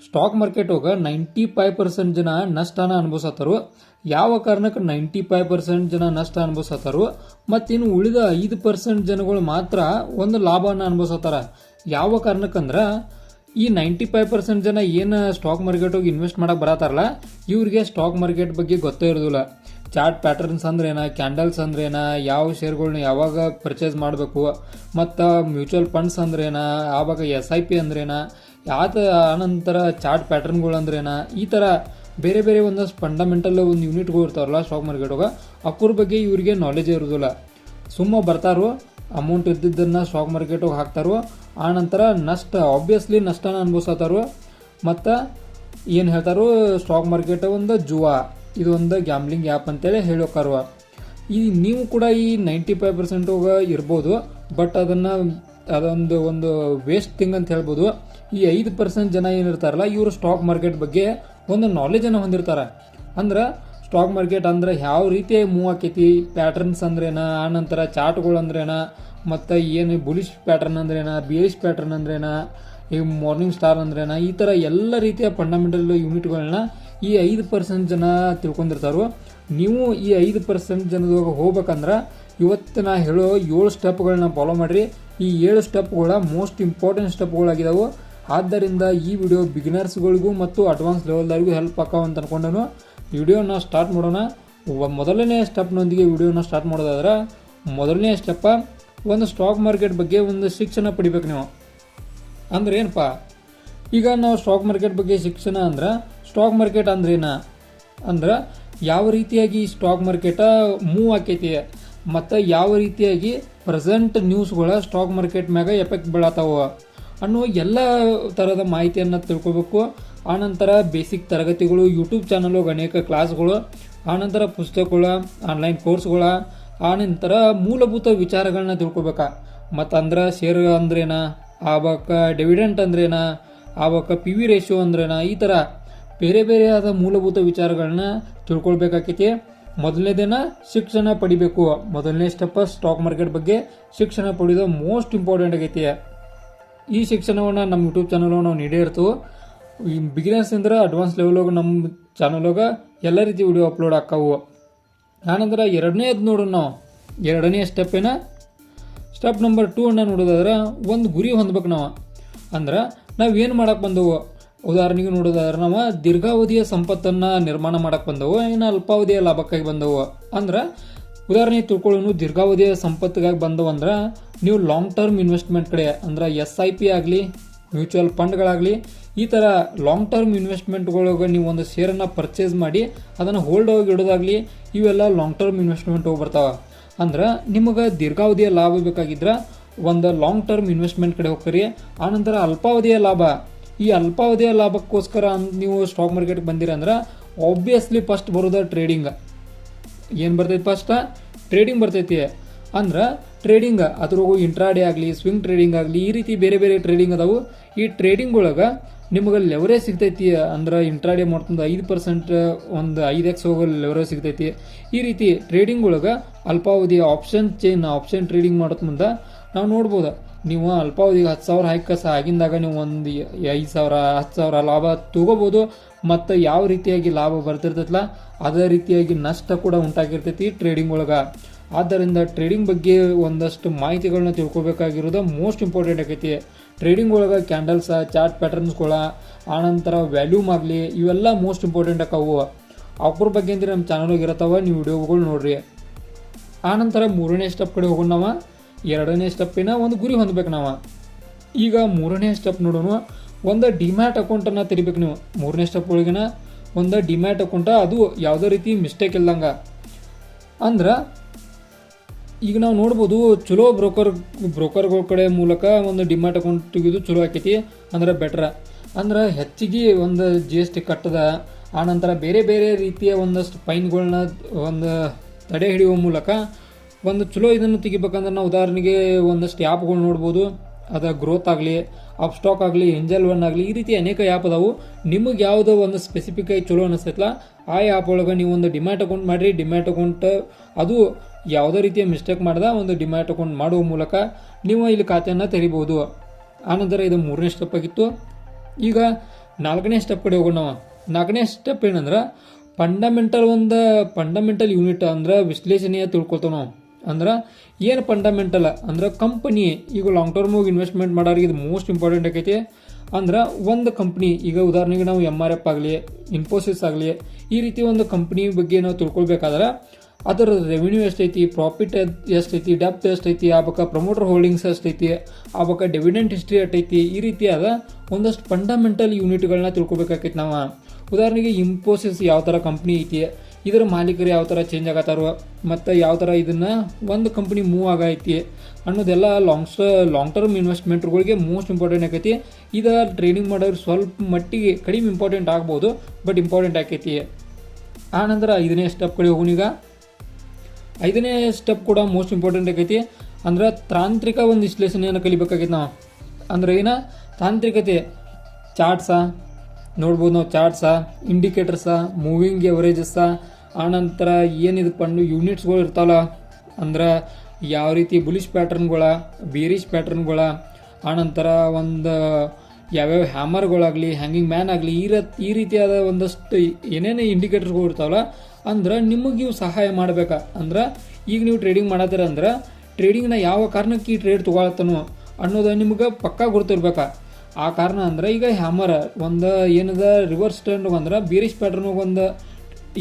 Stock market ಒಳಗ 95% ಜನ ನಷ್ಟನ ಅನುಭವಿಸತ್ತಾರು. ಯಾವ ಕಾರಣಕ್ಕೆ 95% ಜನ ನಷ್ಟ ಅನುಭವಿಸತ್ತಾರು ಮತ್ತಿನ್ನು ಉಳಿದ 5% ಜನಗಳು ಮಾತ್ರ ಒಂದು ಲಾಭನ ಅನುಭವಿಸತ್ತಾರ. ಯಾವ ಕಾರಣಕ್ಕಂದ್ರ ಈ 95% ಜನ ಏನು ಸ್ಟಾಕ್ ಮಾರ್ಕೆಟ್ ಹೋಗಿ ಇನ್ವೆಸ್ಟ್ ಮಾಡಕ್ ಬರತ್ತಾರಲ್ಲ, ಇವ್ರಿಗೆ ಸ್ಟಾಕ್ ಮಾರ್ಕೆಟ್ ಬಗ್ಗೆ ಗೊತ್ತೇ ಇರೋದಿಲ್ಲ. ಚಾರ್ಟ್ ಪ್ಯಾಟರ್ನ್ಸ್ ಅಂದ್ರೇನ, ಕ್ಯಾಂಡಲ್ಸ್ ಅಂದ್ರೇನ, ಯಾವ ಶೇರ್ಗಳನ್ನ ಯಾವಾಗ ಪರ್ಚೇಸ್ ಮಾಡಬೇಕು, ಮತ್ತು ಮ್ಯೂಚುವಲ್ ಫಂಡ್ಸ್ ಅಂದ್ರೇನ, ಆವಾಗ SIP ಅಂದ್ರೇನ, ಆನಂತರ ಚಾರ್ಟ್ ಪ್ಯಾಟರ್ನ್ಗಳು ಅಂದ್ರೇನ, ಈ ಥರ ಬೇರೆ ಬೇರೆ ಒಂದಷ್ಟು ಫಂಡಮೆಂಟಲ್ ಒಂದು ಯೂನಿಟ್ಗಳು ಇರ್ತಾವಲ್ಲ ಸ್ಟಾಕ್ ಮಾರ್ಕೆಟ್ಗೆ, ಅಕ್ರ ಬಗ್ಗೆ ಇವರಿಗೆ ನಾಲೆಜೇ ಇರೋದಿಲ್ಲ. ಸುಮ್ಮ ಬರ್ತಾರೋ, ಅಮೌಂಟ್ ಇದ್ದಿದ್ದನ್ನು ಸ್ಟಾಕ್ ಮಾರ್ಕೆಟಿಗೆ ಹಾಕ್ತಾರೋ, ಆನಂತರ ಆಬ್ವಿಯಸ್ಲಿ ನಷ್ಟನ ಅನುಭವಿಸತ್ತಾರೋ. ಮತ್ತು ಏನು ಹೇಳ್ತಾರೋ, ಸ್ಟಾಕ್ ಮಾರ್ಕೆಟ್ ಒಂದು ಜುವಾ, ಇದು ಒಂದು ಗ್ಯಾಮ್ಲಿಂಗ್ ಆ್ಯಪ್ ಅಂತೇಳಿ ಹೇಳೋಕಾರುವ. ನೀವು ಕೂಡ ಈ 95% ಇರ್ಬೋದು, ಬಟ್ ಅದೊಂದು ವೇಸ್ಟ್ ಥಿಂಗ್ ಅಂತ ಹೇಳ್ಬೋದು. ಈ 5% ಜನ ಏನಿರ್ತಾರಲ್ಲ, ಇವರು ಸ್ಟಾಕ್ ಮಾರ್ಕೆಟ್ ಬಗ್ಗೆ ಒಂದು ನಾಲೆಜನ್ನು ಹೊಂದಿರ್ತಾರೆ. ಅಂದ್ರೆ ಸ್ಟಾಕ್ ಮಾರ್ಕೆಟ್ ಅಂದ್ರೆ ಯಾವ ರೀತಿ ಮೂವ್ ಆಕೈತಿ, ಪ್ಯಾಟರ್ನ್ಸ್ ಅಂದ್ರೇನ, ಆನಂತರ ಚಾರ್ಟ್ಗಳು ಅಂದ್ರೇನ, ಮತ್ತು ಏನು ಬುಲಿಶ್ ಪ್ಯಾಟರ್ನ್ ಅಂದ್ರೇನ, ಬಿಯರಿಶ್ ಪ್ಯಾಟರ್ನ್ ಅಂದ್ರೇನ, ಈ ಮಾರ್ನಿಂಗ್ ಸ್ಟಾರ್ ಅಂದ್ರೇನ, ಈ ಥರ ಎಲ್ಲ ರೀತಿಯ ಫಂಡಮೆಂಟಲ್ ಯೂನಿಟ್ಗಳನ್ನ ಈ 5% ಜನ ತಿಳ್ಕೊಂಡಿರ್ತಾರೋ. ನೀವು ಈ 5% ಜನದಾಗ ಹೋಗ್ಬೇಕಂದ್ರೆ ಇವತ್ತು ನಾ ಹೇಳೋ 7 ಸ್ಟೆಪ್ಗಳನ್ನ ಫಾಲೋ ಮಾಡಿರಿ. ಈ 7 ಸ್ಟೆಪ್ಗಳ ಮೋಸ್ಟ್ ಇಂಪಾರ್ಟೆಂಟ್ ಸ್ಟೆಪ್ಗಳಾಗಿದ್ದಾವೆ. ಆದ್ದರಿಂದ ಈ ವಿಡಿಯೋ ಬಿಗಿನರ್ಸ್ಗಳಿಗೂ ಮತ್ತು ಅಡ್ವಾನ್ಸ್ ಲೆವೆಲ್ದವರಿಗೂ ಹೆಲ್ಪ್ ಆಕಾವ ಅಂತ ಅನ್ಕೊಂಡನು. ವಿಡಿಯೋನ ಸ್ಟಾರ್ಟ್ ಮಾಡೋಣ. ಮೊದಲನೇ ಸ್ಟೆಪ್ನೊಂದಿಗೆ ವಿಡಿಯೋನ ಸ್ಟಾರ್ಟ್ ಮಾಡೋದಾದ್ರೆ, ಮೊದಲನೇ ಸ್ಟೆಪ್ಪ ಒಂದು ಸ್ಟಾಕ್ ಮಾರ್ಕೆಟ್ ಬಗ್ಗೆ ಒಂದು ಶಿಕ್ಷಣ ಪಡಿಬೇಕು ನೀವು. ಅಂದ್ರೆ ಏನಪ್ಪ, ಈಗ ನಾವು ಸ್ಟಾಕ್ ಮಾರ್ಕೆಟ್ ಬಗ್ಗೆ ಶಿಕ್ಷಣ ಅಂದ್ರೆ, ಸ್ಟಾಕ್ ಮಾರ್ಕೆಟ್ ಅಂದ್ರೇನ ಅಂದ್ರೆ ಯಾವ ರೀತಿಯಾಗಿ ಸ್ಟಾಕ್ ಮಾರ್ಕೆಟ ಮೂವ್ ಆಕೈತಿ, ಮತ್ತು ಯಾವ ರೀತಿಯಾಗಿ ಪ್ರೆಸೆಂಟ್ ನ್ಯೂಸ್ಗಳ ಸ್ಟಾಕ್ ಮಾರ್ಕೆಟ್ ಮ್ಯಾಗ ಎಫೆಕ್ಟ್ ಬೀಳತ್ತಾವ ಅನ್ನೋ ಎಲ್ಲ ಥರದ ಮಾಹಿತಿಯನ್ನು ತಿಳ್ಕೊಬೇಕು. ಆನಂತರ ಬೇಸಿಕ್ ತರಗತಿಗಳು, ಯೂಟ್ಯೂಬ್ ಚಾನಲ್ಗೆ ಅನೇಕ ಕ್ಲಾಸ್ಗಳು, ಆನಂತರ ಪುಸ್ತಕಗಳು, ಆನ್ಲೈನ್ ಕೋರ್ಸ್ಗಳ, ಆನಂತರ ಮೂಲಭೂತ ವಿಚಾರಗಳನ್ನ ತಿಳ್ಕೊಬೇಕಾ. ಮತ್ತು ಅಂದ್ರೆ ಶೇರ್ ಅಂದ್ರೇನ, ಆವಾಗ ಡಿವಿಡೆಂಟ್ ಅಂದ್ರೇನ, ಆವಾಗ PV ರೇಷಿಯೋ ಅಂದ್ರೇನ, ಈ ಥರ ಬೇರೆ ಬೇರೆ ಆದ ಮೂಲಭೂತ ವಿಚಾರಗಳನ್ನ ತಿಳ್ಕೊಳ್ಬೇಕಾಕೈತಿ. ಮೊದಲನೇದೇನ ಶಿಕ್ಷಣ ಪಡಿಬೇಕು. ಮೊದಲನೇ ಸ್ಟೆಪ್ ಸ್ಟಾಕ್ ಮಾರ್ಕೆಟ್ ಬಗ್ಗೆ ಶಿಕ್ಷಣ ಪಡೆಯೋದು ಮೋಸ್ಟ್ ಇಂಪಾರ್ಟೆಂಟ್ ಆಗೈತಿ. ಈ ಶಿಕ್ಷಣವನ್ನು ನಮ್ಮ ಯೂಟ್ಯೂಬ್ ಚಾನಲ್ ನಾವು ನೀಡೇ ಇರ್ತವೆ. ಈ ಬಿಗಿನರ್ಸ್ ಅಂದ್ರೆ ಅಡ್ವಾನ್ಸ್ ಲೆವೆಲ್ಗೆ ನಮ್ಮ ಚಾನಲ್ಗೆ ಎಲ್ಲ ರೀತಿ ವಿಡಿಯೋ ಅಪ್ಲೋಡ್ ಆಕಾವು. ಆನಂತರ ಎರಡನೇದು ನೋಡೋಣ ನಾವು. ಎರಡನೇ ಸ್ಟೆಪ್ ಸ್ಟೆಪ್ ನಂಬರ್ 2 ನೋಡೋದಾದ್ರೆ, ಒಂದು ಗುರಿ ಹೊಂದ್ಬೇಕು ನಾವು. ಅಂದ್ರೆ ನಾವೇನು ಮಾಡಕ್ಕೆ ಬಂದವು, ಉದಾಹರಣೆಗೆ ನೋಡೋದಾದ್ರೆ ನಾವು ದೀರ್ಘಾವಧಿಯ ಸಂಪತ್ತನ್ನು ನಿರ್ಮಾಣ ಮಾಡಕ್ಕೆ ಬಂದವು, ಇನ್ನು ಅಲ್ಪಾವಧಿಯ ಲಾಭಕ್ಕಾಗಿ ಬಂದವು. ಅಂದ್ರೆ ಉದಾಹರಣೆ ತಿಳ್ಕೊಳ್ಳೋನು, ದೀರ್ಘಾವಧಿಯ ಸಂಪತ್ತಿಗಾಗಿ ಬಂದವು ಅಂದ್ರೆ ನೀವು ಲಾಂಗ್ ಟರ್ಮ್ ಇನ್ವೆಸ್ಟ್ಮೆಂಟ್ ಕಡೆ ಅಂದ್ರೆ SIP ಆಗಲಿ, ಮ್ಯೂಚುವಲ್ ಫಂಡ್ಗಳಾಗಲಿ, ಈ ಥರ ಲಾಂಗ್ ಟರ್ಮ್ ಇನ್ವೆಸ್ಟ್ಮೆಂಟ್ಗಳಿಗೆ ನೀವು ಒಂದು ಶೇರನ್ನು ಪರ್ಚೇಸ್ ಮಾಡಿ ಅದನ್ನು ಹೋಲ್ಡ್ ಹೋಗಿ ಇಡೋದಾಗಲಿ, ಇವೆಲ್ಲ ಲಾಂಗ್ ಟರ್ಮ್ ಇನ್ವೆಸ್ಟ್ಮೆಂಟ್ ಹೋಗಿ ಬರ್ತಾವೆ. ಅಂದ್ರೆ ನಿಮಗೆ ದೀರ್ಘಾವಧಿಯ ಲಾಭ ಬೇಕಾಗಿದ್ರೆ ಒಂದು ಲಾಂಗ್ ಟರ್ಮ್ ಇನ್ವೆಸ್ಟ್ಮೆಂಟ್ ಕಡೆ ಹೋಗ್ತೀರಿ. ಆನಂತರ ಅಲ್ಪಾವಧಿಯ ಲಾಭ, ಈ ಅಲ್ಪಾವಧಿಯ ಲಾಭಕ್ಕೋಸ್ಕರ ನೀವು ಸ್ಟಾಕ್ ಮಾರ್ಕೆಟ್ಗೆ ಬಂದಿರ ಅಂದ್ರೆ ಆಬ್ವಿಯಸ್ಲಿ ಫಸ್ಟ್ ಬರೋದು ಟ್ರೇಡಿಂಗ್. ಏನು ಬರ್ತೈತಿ, ಫಸ್ಟ್ ಟ್ರೇಡಿಂಗ್ ಬರ್ತೈತಿ. ಅಂದ್ರೆ ಟ್ರೇಡಿಂಗ್ ಅದ್ರಾಗೂ ಇಂಟ್ರಾಡೇ ಆಗಲಿ, ಸ್ವಿಂಗ್ ಟ್ರೇಡಿಂಗ್ ಆಗಲಿ, ಈ ರೀತಿ ಬೇರೆ ಬೇರೆ ಟ್ರೇಡಿಂಗ್ ಅದಾವು. ಈ ಟ್ರೇಡಿಂಗ್ ಒಳಗೆ ನಿಮಗೆ ಲೆವರೇಜ್ ಸಿಗ್ತೈತಿ. ಅಂದ್ರೆ ಇಂಟ್ರಾಡೇ ಮಾಡ್ತಂದು 5% ಒಂದು 5x ಹೋಗೋ ಲೆವರೇಜ್ ಸಿಗ್ತೈತಿ. ಈ ರೀತಿ ಟ್ರೇಡಿಂಗ್ ಒಳಗೆ ಅಲ್ಪಾವಧಿಯ ಆಪ್ಷನ್ ಟ್ರೇಡಿಂಗ್ ಮಾಡೋದ್ ಮುಂದೆ ನಾವು ನೋಡ್ಬೋದು. ನೀವು ಅಲ್ಪಾವಧಿಗೆ 10,000 ಹಾಕಿ ಆಗಿಂದಾಗ ನೀವು ಒಂದು 5,000 10,000 ಲಾಭ ತಗೋಬೋದು. ಮತ್ತು ಯಾವ ರೀತಿಯಾಗಿ ಲಾಭ ಬರ್ತಿರ್ತೈತಲ್ಲ ಅದೇ ರೀತಿಯಾಗಿ ನಷ್ಟ ಕೂಡ ಉಂಟಾಗಿರ್ತೈತಿ ಟ್ರೇಡಿಂಗ್ ಒಳಗೆ. ಆದ್ದರಿಂದ ಟ್ರೇಡಿಂಗ್ ಬಗ್ಗೆ ಒಂದಷ್ಟು ಮಾಹಿತಿಗಳನ್ನ ತಿಳ್ಕೊಬೇಕಾಗಿರೋದು ಮೋಸ್ಟ್ ಇಂಪಾರ್ಟೆಂಟ್ ಆಗೈತಿ. ಟ್ರೇಡಿಂಗ್ ಒಳಗೆ ಕ್ಯಾಂಡಲ್ಸ್, ಚಾರ್ಟ್ ಪ್ಯಾಟರ್ನ್ಸ್ಗಳ, ಆನಂತರ ವ್ಯಾಲ್ಯೂಮ್ ಆಗಲಿ, ಇವೆಲ್ಲ ಮೋಸ್ಟ್ ಇಂಪಾರ್ಟೆಂಟ್ ಆಕಾವು. ಅವ್ರ ಬಗ್ಗೆ ಅಂದ್ರೆ ನಮ್ಮ ಚಾನಲ್ಗೆ ಇರತ್ತವ, ನೀವು ವಿಡಿಯೋಗಳು ನೋಡ್ರಿ. ಆನಂತರ 3ನೇ ಸ್ಟೆಪ್ ಕಡೆ ಹೋಗೋಣ ನಾವು. 2ನೇ ಸ್ಟೆಪ್ಪಿನ ಒಂದು ಗುರಿ ಹೊಂದಬೇಕು ನಾವು. ಈಗ 3ನೇ ಸ್ಟೆಪ್ ನೋಡೋಣ. ಒಂದು ಡಿಮ್ಯಾಟ್ ಅಕೌಂಟನ್ನು ತೆರಿಬೇಕು ನೀವು. 3ನೇ ಸ್ಟೆಪ್ ಒಳಗಿನ ಒಂದು ಡಿಮ್ಯಾಟ್ ಅಕೌಂಟ, ಅದು ಯಾವುದೇ ರೀತಿ ಮಿಸ್ಟೇಕ್ ಇಲ್ದಂಗೆ. ಅಂದ್ರೆ ಈಗ ನಾವು ನೋಡ್ಬೋದು, ಚಲೋ ಬ್ರೋಕರ್ಗಳ ಕಡೆ ಮೂಲಕ ಒಂದು ಡಿಮ್ಯಾಟ್ ಅಕೌಂಟ್ ತೆಗೆದು ಚಲೋ ಆಕೈತಿ. ಅಂದ್ರೆ ಬೆಟ್ರ. ಅಂದ್ರೆ ಹೆಚ್ಚಿಗೆ ಒಂದು GST ಕಟ್ಟದ, ಆನಂತರ ಬೇರೆ ಬೇರೆ ರೀತಿಯ ಒಂದಷ್ಟು ಫೈನ್ಗಳನ್ನ ಒಂದು ತಡೆ ಹಿಡಿಯುವ ಮೂಲಕ ಒಂದು ಚಲೋ ಇದನ್ನು ತೆಗಿಬೇಕಂದ್ರೆ ನಾವು ಉದಾಹರಣೆಗೆ ಒಂದಷ್ಟು ಆ್ಯಪ್ಗಳು ನೋಡ್ಬೋದು. ಅದು ಗ್ರೋತ್ ಆಗಲಿ, ಅಪ್ ಸ್ಟಾಕ್ ಆಗಲಿ, ಏಂಜಲ್ ಒನ್ ಆಗಲಿ, ಈ ರೀತಿ ಅನೇಕ ಆ್ಯಪ್ ಅದಾವು. ನಿಮಗೆ ಯಾವುದೋ ಒಂದು ಸ್ಪೆಸಿಫಿಕ್ ಆಗಿ ಚಲೋ ಅನಿಸ್ತೈತಲ್ಲ ಆ ಆ್ಯಪ್ ಒಳಗೆ ನೀವು ಒಂದು ಡಿಮ್ಯಾಟ್ ಅಕೌಂಟ್ ಮಾಡಿರಿ. ಡಿಮ್ಯಾಟ್ ಅಕೌಂಟ್ ಅದು ಯಾವುದೇ ರೀತಿಯ ಮಿಸ್ಟೇಕ್ ಮಾಡ್ದ ಒಂದು ಡಿಮ್ಯಾಟ್ ಅಕೌಂಟ್ ಮಾಡುವ ಮೂಲಕ ನೀವು ಇಲ್ಲಿ ಖಾತೆಯನ್ನು ತೆರಿಬೋದು. ಆನಂತರ ಇದು 3ನೇ ಸ್ಟೆಪ್ ಆಗಿತ್ತು. ಈಗ 4ನೇ ಸ್ಟೆಪ್ ಕಡೆ ಹೋಗೋಣ ನಾವು. 4ನೇ ಸ್ಟೆಪ್ ಏನಂದ್ರೆ ಫಂಡಮೆಂಟಲ್ ಯೂನಿಟ್ ಅಂದ್ರೆ ವಿಶ್ಲೇಷಣೆಯ ತಿಳ್ಕೊಳ್ತಾವ ನಾವು. ಅಂದ್ರೆ ಏನು ಫಂಡಮೆಂಟಲ್ ಅಂದ್ರೆ ಕಂಪನಿ ಈಗ ಲಾಂಗ್ ಟರ್ಮ್ ಇನ್ವೆಸ್ಟ್ಮೆಂಟ್ ಮಾಡೋರಿಗೆ ಇದು ಮೋಸ್ಟ್ ಇಂಪಾರ್ಟೆಂಟ್ ಆಕೈತಿ. ಅಂದ್ರೆ ಒಂದು ಕಂಪ್ನಿ ಈಗ ಉದಾಹರಣೆಗೆ ನಾವು MRF ಆಗಲಿ, ಇನ್ಫೋಸಿಸ್ ಆಗಲಿ, ಈ ರೀತಿ ಒಂದು ಕಂಪ್ನಿ ಬಗ್ಗೆ ನಾವು ತಿಳ್ಕೊಳ್ಬೇಕಾದ್ರೆ ಅದರ ರೆವಿನ್ಯೂ ಎಷ್ಟೈತಿ, ಪ್ರಾಫಿಟ್ ಎಷ್ಟೈತಿ, ಡೆಪ್ತ್ ಎಷ್ಟೈತಿ, ಆ ಬಳಿಕ ಪ್ರಮೋಟರ್ ಹೋಲ್ಡಿಂಗ್ಸ್ ಎಷ್ಟೈತಿ, ಆ ಬಳಿಕ ಡಿವಿಡೆಂಟ್ ಹಿಸ್ಟ್ರಿ ಎಷ್ಟೈತಿ, ಈ ರೀತಿಯಾದ ಒಂದಷ್ಟು ಫಂಡಮೆಂಟಲ್ ಯೂನಿಟ್ಗಳನ್ನ ತಿಳ್ಕೊಬೇಕಾಕೈತಿ ನಾವು. ಉದಾಹರಣೆಗೆ ಇನ್ಫೋಸಿಸ್ ಯಾವ ಥರ ಕಂಪ್ನಿ ಐತಿ, ಇದರ ಮಾಲೀಕರು ಯಾವ ಥರ ಚೇಂಜ್ ಆಗತ್ತಾರೋ, ಮತ್ತು ಯಾವ ಥರ ಇದನ್ನು ಒಂದು ಕಂಪ್ನಿ ಮೂವ್ ಆಗೈತಿ ಅನ್ನೋದೆಲ್ಲ ಲಾಂಗ್ ಟರ್ಮ್ ಇನ್ವೆಸ್ಟ್ಮೆಂಟ್ಗಳಿಗೆ ಮೋಸ್ಟ್ ಇಂಪಾರ್ಟೆಂಟ್ ಆಕೈತಿ. ಇದು ಟ್ರೇಡಿಂಗ್ ಮಾಡೋರು ಸ್ವಲ್ಪ ಮಟ್ಟಿಗೆ ಕಡಿಮೆ ಇಂಪಾರ್ಟೆಂಟ್ ಆಗ್ಬೋದು, ಬಟ್ ಇಂಪಾರ್ಟೆಂಟ್ ಆಕೈತಿ. ಆನಂತರ 5ನೇ ಸ್ಟೆಪ್ ಕಡೆ ಹೋಗೋಣೀಗ. 5ನೇ ಸ್ಟೆಪ್ ಕೂಡ ಮೋಸ್ಟ್ ಇಂಪಾರ್ಟೆಂಟ್ ಆಕೈತಿ. ಅಂದ್ರೆ ತಾಂತ್ರಿಕ ಒಂದು ವಿಶ್ಲೇಷಣೆಯನ್ನು ಕಲಿಬೇಕಾಗೈತಿ ನಾವು. ಅಂದ್ರೆ ಏನ ತಾಂತ್ರಿಕತೆ, ಚಾರ್ಟ್ಸ ನೋಡ್ಬೋದು ನಾವು, ಚಾರ್ಟ್ಸ, ಇಂಡಿಕೇಟರ್ಸ, ಮೂವಿಂಗ್ ಎವರೇಜಸ್ಸ, ಆನಂತರ ಏನಿದು ಯೂನಿಟ್ಸ್ಗಳು ಇರ್ತಾವಲ್ಲ, ಅಂದ್ರೆ ಯಾವ ರೀತಿ ಬುಲಿಶ್ ಪ್ಯಾಟರ್ನ್ಗಳ, ಬೇರಿಶ್ ಪ್ಯಾಟರ್ನ್ಗಳ, ಆನಂತರ ಒಂದು ಯಾವ್ಯಾವ ಹ್ಯಾಮರ್ಗಳಾಗಲಿ, ಹ್ಯಾಂಗಿಂಗ್ ಮ್ಯಾನ್ ಆಗಲಿ, ಈ ರೀತಿಯಾದ ಒಂದಷ್ಟು ಏನೇನು ಇಂಡಿಕೇಟರ್ಸ್ಗಳು ಇರ್ತಾವಲ್ಲ, ಅಂದ್ರೆ ನಿಮಗೆ ಇವು ಸಹಾಯ ಮಾಡ್ಬೇಕಾ. ಅಂದ್ರೆ ಈಗ ನೀವು ಟ್ರೇಡಿಂಗ್ ಮಾಡತ್ತೀರ ಅಂದ್ರೆ ಟ್ರೇಡಿಂಗ್ನ ಯಾವ ಕಾರಣಕ್ಕೆ ಈ ಟ್ರೇಡ್ ತೊಗೊಳತ್ತನೋ ಅನ್ನೋದು ನಿಮ್ಗೆ ಪಕ್ಕಾ ಗೊತ್ತಿರ್ಬೇಕಾ. ಆ ಕಾರಣ ಅಂದ್ರೆ ಈಗ ಹ್ಯಾಮರ್ ಒಂದು ಏನದ ರಿವರ್ಸ್ ಟ್ರೆಂಡ್ ಅಂದ್ರೆ ಬೇರಿಶ್ ಪ್ಯಾಟರ್ನ್ ಒಂದು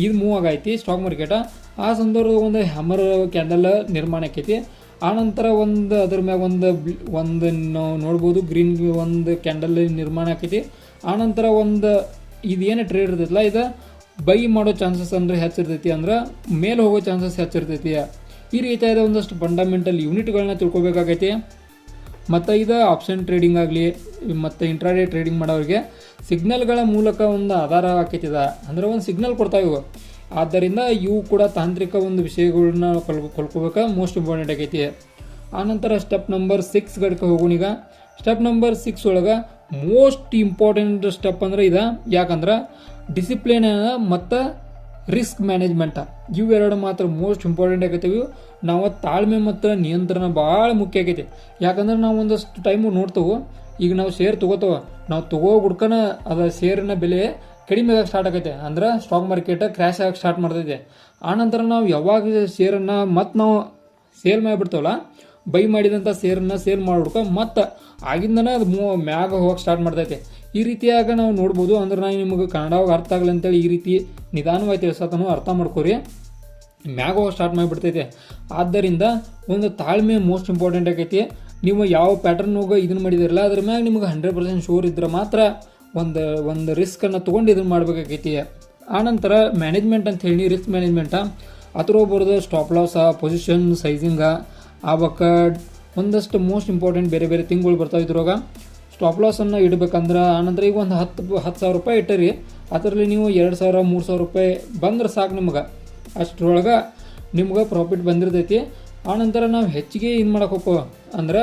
ಇದು ಮೂವ್ ಆಗೈತಿ ಸ್ಟಾಕ್ ಮಾರ್ಕೆಟ್, ಆ ಸಂದರ್ಭದಾಗ ಒಂದು ಹ್ಯಾಮರ್ ಕ್ಯಾಂಡಲ್ ನಿರ್ಮಾಣ ಆಕೈತಿ. ಆನಂತರ ಒಂದು ಅದ್ರ ಮ್ಯಾಗ ಒಂದು ನಾವು ನೋಡ್ಬೋದು ಗ್ರೀನ್ ಒಂದು ಕ್ಯಾಂಡಲ್ ನಿರ್ಮಾಣ ಆಕೈತಿ. ಆನಂತರ ಒಂದು ಇದೇನು ಟ್ರೇಡ್ ಇರ್ತೈತಲ್ಲ, ಇದು ಬೈ ಮಾಡೋ ಚಾನ್ಸಸ್ ಅಂದ್ರೆ ಹೆಚ್ಚಿರ್ತೈತಿ, ಅಂದ್ರೆ ಮೇಲೆ ಹೋಗೋ ಚಾನ್ಸಸ್ ಹೆಚ್ಚಿರ್ತೈತಿ. ಈ ರೀತಿಯಾದ ಒಂದಷ್ಟು ಫಂಡಮೆಂಟಲ್ ಯೂನಿಟ್ಗಳನ್ನ ತಿಳ್ಕೊಬೇಕಾಗೈತಿ. ಮತ್ತು ಇದು ಆಪ್ಷನ್ ಟ್ರೇಡಿಂಗ್ ಆಗಲಿ ಮತ್ತು ಇಂಟ್ರಾಡೇ ಟ್ರೇಡಿಂಗ್ ಮಾಡೋರಿಗೆ ಸಿಗ್ನಲ್ಗಳ ಮೂಲಕ ಒಂದು ಆಧಾರ ಆಕೈತಿದ, ಅಂದ್ರೆ ಒಂದು ಸಿಗ್ನಲ್ ಕೊಡ್ತಾವೆ ಇವು. ಆದ್ದರಿಂದ ಇವು ಕೂಡ ತಾಂತ್ರಿಕ ಒಂದು ವಿಷಯಗಳನ್ನ ಕಲ್ಕೋಬೇಕಾ ಮೋಸ್ಟ್ ಇಂಪಾರ್ಟೆಂಟ್ ಆಗೈತಿ. ಆನಂತರ ಸ್ಟೆಪ್ ನಂಬರ್ 6 ಗಡ್ಕ ಹೋಗೋಣೀಗ. ಸ್ಟೆಪ್ ನಂಬರ್ 6 ಒಳಗೆ ಮೋಸ್ಟ್ ಇಂಪಾರ್ಟೆಂಟ್ ಸ್ಟೆಪ್ ಅಂದ್ರೆ ಇದು. ಯಾಕಂದ್ರೆ ಡಿಸಿಪ್ಲಿನ್ ಮತ್ತು ರಿಸ್ಕ್ ಮ್ಯಾನೇಜ್ಮೆಂಟ್ ಇವೆರಡು ಮಾತ್ರ ಮೋಸ್ಟ್ ಇಂಪಾರ್ಟೆಂಟ್ ಆಗೈತಿವಿ. ನಾವು ತಾಳ್ಮೆ ಮತ್ತು ನಿಯಂತ್ರಣ ಭಾಳ ಮುಖ್ಯ ಆಗೈತಿ. ಯಾಕಂದ್ರೆ ನಾವು ಒಂದಷ್ಟು ಟೈಮು ನೋಡ್ತೇವೆ, ಈಗ ನಾವು ಶೇರ್ ತೊಗೋತೇವೆ, ನಾವು ತಗೋ ಹುಡ್ಕನ ಅದ ಶೇರಿನ ಬೆಲೆ ಕಡಿಮೆ ಆಗಕ್ಕೆ ಸ್ಟಾರ್ಟ್ ಆಗೈತೆ, ಅಂದ್ರೆ ಸ್ಟಾಕ್ ಮಾರ್ಕೆಟ್ ಕ್ರ್ಯಾಶ್ ಆಗಕ್ಕೆ ಸ್ಟಾರ್ಟ್ ಮಾಡ್ತೈತೆ. ಆನಂತರ ನಾವು ಯಾವಾಗ ಶೇರನ್ನು ಮತ್ತು ನಾವು ಸೇಲ್ ಮಾಡಿಬಿಡ್ತೇವಲ್ಲ, ಬೈ ಮಾಡಿದಂಥ ಶೇರನ್ನು ಸೇಲ್ ಮಾಡ್ಬಿಡ್ಕೊ ಮತ್ತು ಆಗಿಂದನೇ ಅದು ಮ್ಯಾಗ ಹೋಗಕ್ಕೆ ಸ್ಟಾರ್ಟ್ ಮಾಡ್ತೈತೆ. ಈ ರೀತಿಯಾಗ ನಾವು ನೋಡ್ಬೋದು. ಅಂದ್ರೆ ನಾನು ನಿಮಗೆ ಕನ್ನಡವಾಗಿ ಅರ್ಥ ಆಗಲಿ ಅಂತೇಳಿ ಈ ರೀತಿ ನಿಧಾನವಾಗಿ ತಿಳಿಸತನೂ ಅರ್ಥ ಮಾಡ್ಕೋರಿ, ಮ್ಯಾಗ ಹೋಗಿ ಸ್ಟಾರ್ಟ್ ಮಾಡಿಬಿಡ್ತೈತೆ. ಆದ್ದರಿಂದ ಒಂದು ತಾಳ್ಮೆ ಮೋಸ್ಟ್ ಇಂಪಾರ್ಟೆಂಟ್ ಆಗೈತಿ. ನೀವು ಯಾವ ಪ್ಯಾಟರ್ನ್ ಹೋಗಿ ಇದನ್ನು ಮಾಡಿದಿರಲ್ಲ ಅದ್ರ ಮ್ಯಾಗ ನಿಮ್ಗೆ 100% ಶೋರ್ ಇದ್ರೆ ಮಾತ್ರ ಒಂದು ರಿಸ್ಕನ್ನು ತೊಗೊಂಡು ಇದನ್ನು ಮಾಡಬೇಕಾಗೈತಿ. ಆನಂತರ ಮ್ಯಾನೇಜ್ಮೆಂಟ್ ಅಂತ ಹೇಳಿ ರಿಸ್ಕ್ ಮ್ಯಾನೇಜ್ಮೆಂಟ ಅದ್ರ ಬರೋದು ಸ್ಟಾಪ್ ಲಾಸ, ಪೊಸಿಷನ್ ಸೈಜಿಂಗ, ಆವಾಗ ಒಂದಷ್ಟು ಮೋಸ್ಟ್ ಇಂಪಾರ್ಟೆಂಟ್ ಬೇರೆ ಬೇರೆ ತಿಂಗಳು ಬರ್ತಾವೆ ಇದ್ರಾಗ. ಸ್ಟಾಪ್ ಲಾಸನ್ನು ಇಡಬೇಕಂದ್ರೆ ಆನಂತರ ಈಗ ಒಂದು 10,000 ರೂಪಾಯಿ ಇಟ್ಟರಿ, ಅದರಲ್ಲಿ ನೀವು 2,000 3,000 ರೂಪಾಯಿ ಬಂದ್ರೆ ಸಾಕು ನಿಮ್ಗೆ, ಅಷ್ಟರೊಳಗೆ ನಿಮ್ಗೆ ಪ್ರಾಫಿಟ್ ಬಂದಿರ್ತೈತಿ. ಆನಂತರ ನಾವು ಹೆಚ್ಚಿಗೆ ಏನು ಮಾಡಕ್ಕೆ ಹೋಗೋ ಅಂದ್ರೆ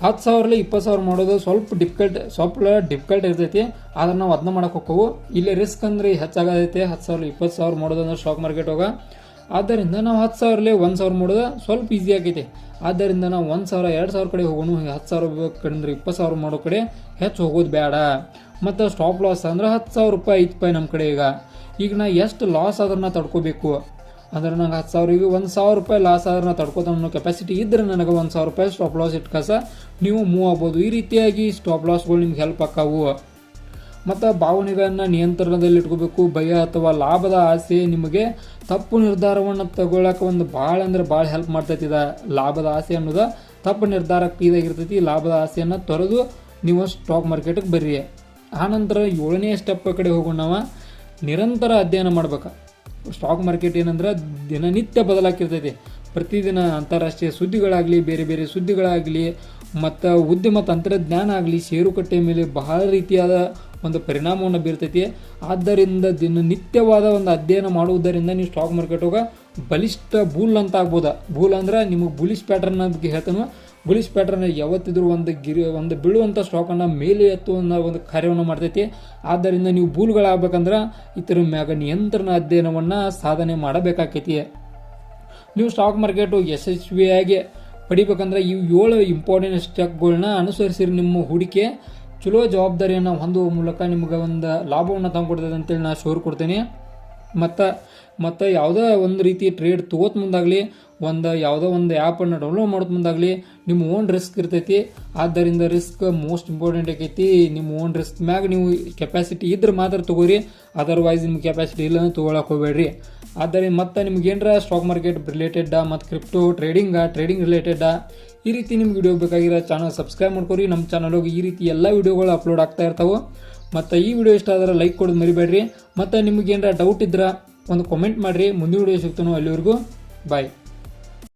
10,000 20,000 ಮಾಡೋದು ಸ್ವಲ್ಪ ಡಿಫಿಕಲ್ಟ್ ಇರ್ತೈತಿ. ಆದ್ರೆ ನಾವು ಅದನ್ನ ಮಾಡಕ್ಕೆ ಹೋಗ್ಕೋವು. ಇಲ್ಲಿ ರಿಸ್ಕ್ ಅಂದ್ರೆ ಹೆಚ್ಚಾಗತೈತೆ. 10,000 20,000 ಮಾಡೋದು ಅಂದ್ರೆ ಸ್ಟಾಕ್ ಮಾರ್ಕೆಟ್ ಹೋಗ. ಆದ್ದರಿಂದ ನಾವು 10,000 1,000 ಮಾಡೋದು ಸ್ವಲ್ಪ ಈಸಿ ಆಗೈತಿ. ಆದ್ದರಿಂದ ನಾವು 1,000 2,000 ಕಡೆ ಹೋಗೋಣ. 10,000 ಕಡೆಂದ್ರೆ 20,000 ಮಾಡೋ ಕಡೆ ಹೆಚ್ಚು ಹೋಗೋದು ಬೇಡ. ಮತ್ತು ಸ್ಟಾಪ್ ಲಾಸ್ ಅಂದ್ರೆ 10,000 ರೂಪಾಯಿ ಐತೆ ನಮ್ಮ ಕಡೆ. ಈಗ ನಾ ಎಷ್ಟು ಲಾಸ್ ಆದ್ರೂ ತಡ್ಕೋಬೇಕು ಅಂದ್ರೆ ನಂಗೆ 10,000 1,000 ರೂಪಾಯಿ ಲಾಸ್ ಆದ್ರೆ ನಾ ತಡ್ಕೋತ ಅನ್ನೋ ಕೆಪಾಸಿಟಿ ಇದ್ರೆ ನನಗೆ 1,000 ರೂಪಾಯಿ ಸ್ಟಾಪ್ ಲಾಸ್ ಇಟ್ಕಸ ನೀವು ಮೂವ್ ಆಗ್ಬೋದು. ಈ ರೀತಿಯಾಗಿ ಸ್ಟಾಪ್ ಲಾಸ್ಗಳು ನಿಮ್ಗೆ ಹೆಲ್ಪ್ ಆಕಾವು. ಮತ್ತು ಭಾವನೆಗಳನ್ನು ನಿಯಂತ್ರಣದಲ್ಲಿ ಇಟ್ಕೋಬೇಕು. ಭಯ ಅಥವಾ ಲಾಭದ ಆಸೆ ನಿಮಗೆ ತಪ್ಪು ನಿರ್ಧಾರವನ್ನು ತಗೊಳ್ಳೋಕೆ ಒಂದು ಭಾಳ ಹೆಲ್ಪ್ ಮಾಡ್ತೈತಿ. ಲಾಭದ ಆಸೆ ಅನ್ನೋದು ತಪ್ಪು ನಿರ್ಧಾರಕ್ಕೆ ಇದಾಗಿರ್ತೈತಿ. ಲಾಭದ ಆಸೆಯನ್ನು ತೊರೆದು ನೀವು ಸ್ಟಾಕ್ ಮಾರ್ಕೆಟಿಗೆ ಬರ್ರಿ. ಆನಂತರ 7ನೇ ಸ್ಟೆಪ್ ಕಡೆ ಹೋಗೋಣ. ನಾವು ನಿರಂತರ ಅಧ್ಯಯನ ಮಾಡ್ಬೇಕು. ಸ್ಟಾಕ್ ಮಾರ್ಕೆಟ್ ಏನಂದ್ರೆ ದಿನನಿತ್ಯ ಬದಲಾಗಿರ್ತೈತಿ. ಪ್ರತಿದಿನ ಅಂತಾರಾಷ್ಟ್ರೀಯ ಸುದ್ದಿಗಳಾಗಲಿ, ಬೇರೆ ಬೇರೆ ಸುದ್ದಿಗಳಾಗಲಿ, ಮತ್ತು ಉದ್ಯಮ ತಂತ್ರಜ್ಞಾನ ಆಗಲಿ ಷೇರುಕಟ್ಟೆ ಮೇಲೆ ಬಹಳ ರೀತಿಯಾದ ಒಂದು ಪರಿಣಾಮವನ್ನು ಬೀರ್ತೈತಿ. ಆದ್ದರಿಂದ ದಿನನಿತ್ಯವಾದ ಒಂದು ಅಧ್ಯಯನ ಮಾಡುವುದರಿಂದ ನೀವು ಸ್ಟಾಕ್ ಮಾರ್ಕೆಟ್ ಹೋಗ ಬಲಿಷ್ಠ ಬೂಲ್ ಅಂತ ಆಗ್ಬೋದ. ಬೂಲ್ ಅಂದ್ರೆ ನಿಮಗೆ ಬುಲಿಶ್ ಪ್ಯಾಟರ್ನ್ ಬಗ್ಗೆ ಹೇಳ್ತಾನೆ. ಬುಲಿಶ್ ಪ್ಯಾಟರ್ನ್ ಯಾವತ್ತಿದ್ರು ಒಂದು ಬೀಳುವಂಥ ಸ್ಟಾಕನ್ನು ಮೇಲೆ ಎತ್ತುವ ಒಂದು ಕಾರ್ಯವನ್ನು ಮಾಡ್ತೈತಿ. ಆದ್ದರಿಂದ ನೀವು ಬೂಲ್ಗಳಾಗಬೇಕಂದ್ರೆ ಇತರ ಮ್ಯಾಗ ನಿಯಂತ್ರಣ ಅಧ್ಯಯನವನ್ನು ಸಾಧನೆ ಮಾಡಬೇಕಾಕೈತಿ. ನೀವು ಸ್ಟಾಕ್ ಮಾರ್ಕೆಟು ಯಶಸ್ವಿಯಾಗಿ ಪಡಿಬೇಕಂದ್ರೆ ಇವು 7 ಇಂಪಾರ್ಟೆಂಟ್ ಸ್ಟೆಪ್ಗಳನ್ನ ಅನುಸರಿಸಿ ನಿಮ್ಮ ಹೂಡಿಕೆ ಚಲೋ ಜವಾಬ್ದಾರಿಯನ್ನು ಹೊಂದುವ ಮೂಲಕ ನಿಮ್ಗೆ ಒಂದು ಲಾಭವನ್ನು ತಂದುಕೊಡ್ತದೆ ಅಂತೇಳಿ ನಾನು ಶೋರ್ ಕೊಡ್ತೀನಿ. ಮತ್ತು ಯಾವುದೋ ಒಂದು ರೀತಿ ಟ್ರೇಡ್ ತಗೋತ್ ಮುಂದಾಗಲಿ ಯಾವುದೋ ಒಂದು ಆ್ಯಪನ್ನು ಡೌನ್ಲೋಡ್ ಮಾಡೋದು ಮುಂದಾಗಲಿ ನಿಮ್ಮ ಓನ್ ರಿಸ್ಕ್ ಇರ್ತೈತಿ. ಆದ್ದರಿಂದ ರಿಸ್ಕ್ ಮೋಸ್ಟ್ ಇಂಪಾರ್ಟೆಂಟ್ ಆಕೈತಿ. ನಿಮ್ಮ ಓನ್ ರಿಸ್ಕ್ ಮ್ಯಾಗ ನೀವು ಕೆಪಾಸಿಟಿ ಇದ್ರೆ ಮಾತ್ರ ತೊಗೋರಿ, ಅದರ್ವೈಸ್ ನಿಮ್ಗೆ ಕೆಪಾಸಿಟಿ ಇಲ್ಲ ಅಂದ್ರೆ ತೊಗೊಳಕ್ಕೆ ಹೋಗಬೇಡ್ರಿ. ಆದ್ದರಿಂದ ಮತ್ತು ನಿಮ್ಗೆ ಏನರ ಸ್ಟಾಕ್ ಮಾರ್ಕೆಟ್ ರಿಲೇಟೆಡ್ ಮತ್ತು ಕ್ರಿಪ್ಟೋ ಟ್ರೇಡಿಂಗ್ ರಿಲೇಟೆಡ್ ಈ ರೀತಿ ನಿಮ್ಗೆ ವಿಡಿಯೋ ಬೇಕಾಗಿರೋ ಚಾನಲ್ ಸಬ್ಸ್ಕ್ರೈಬ್ ಮಾಡ್ಕೊರಿ. ನಮ್ಮ ಚಾನಲ್ಗೆ ಈ ರೀತಿ ಎಲ್ಲ ವಿಡಿಯೋಗಳು ಅಪ್ಲೋಡ್ ಆಗ್ತಾ ಇರ್ತಾವೆ. ಮತ್ತು ಈ ವಿಡಿಯೋ ಇಷ್ಟ ಆದ್ರೆ ಲೈಕ್ ಕೊಡೋದು ಮರಿಬೇಡ್ರಿ. ಮತ್ತು ನಿಮ್ಗೆ ಏನರ ಡೌಟ್ ಇದ್ರೆ ಒಂದು ಕಾಮೆಂಟ್ ಮಾಡಿರಿ. ಮುಂದಿನ ವಿಡಿಯೋ ಸಿಗ್ತಾನೋ, ಅಲ್ಲಿವರೆಗೂ ಬಾಯ್.